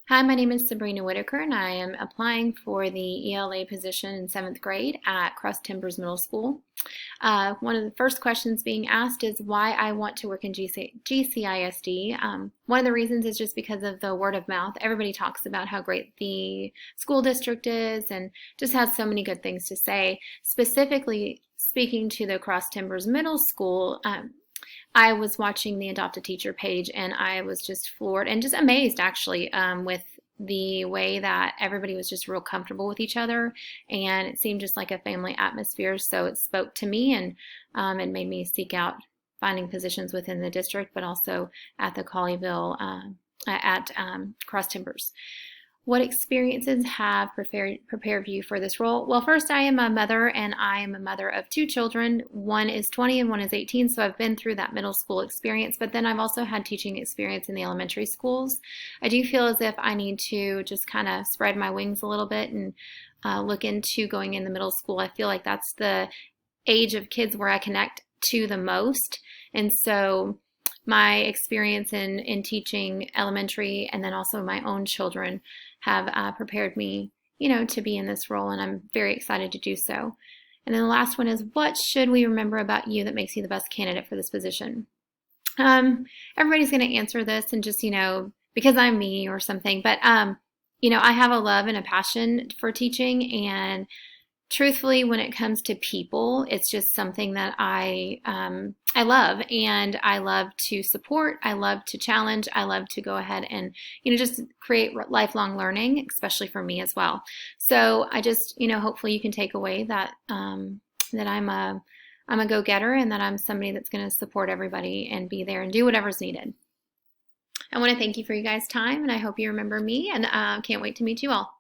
Hi, my name is Sabrina Whitaker, and I am applying for the ELA position in 7th grade at Cross Timbers Middle School. One of the first questions being asked is why I want to work in GCISD. One of the reasons is just because of the word of mouth. Everybody talks about how great the school district is and just has so many good things to say. Specifically speaking to the Cross Timbers Middle School, I was watching the Adopt a Teacher page and I was just floored and just amazed actually with the way that everybody was just real comfortable with each other, and it seemed just like a family atmosphere. So it spoke to me, and it made me seek out finding positions within the district, but also at the Colleyville at Cross Timbers. What experiences have prepared you for this role? Well, first, I am a mother, and I am a mother of two children. One is 20 and one is 18, so I've been through that middle school experience, but then I've also had teaching experience in the elementary schools. I do feel as if I need to just kind of spread my wings a little bit and look into going in the middle school. I feel like that's the age of kids where I connect to the most, and so my experience in teaching elementary and then also my own children have prepared me, to be in this role, and I'm very excited to do so. And then the last one is, what should we remember about you that makes you the best candidate for this position? Everybody's going to answer this and just, because I'm me or something, but, I have a love and a passion for teaching, and truthfully, when it comes to people, it's just something that I love, and I love to support. I love to challenge. I love to go ahead and just create lifelong learning, especially for me as well. So I just hopefully you can take away that that I'm a go-getter, and that I'm somebody that's going to support everybody and be there and do whatever's needed. I want to thank you for you guys' time, and I hope you remember me, and can't wait to meet you all.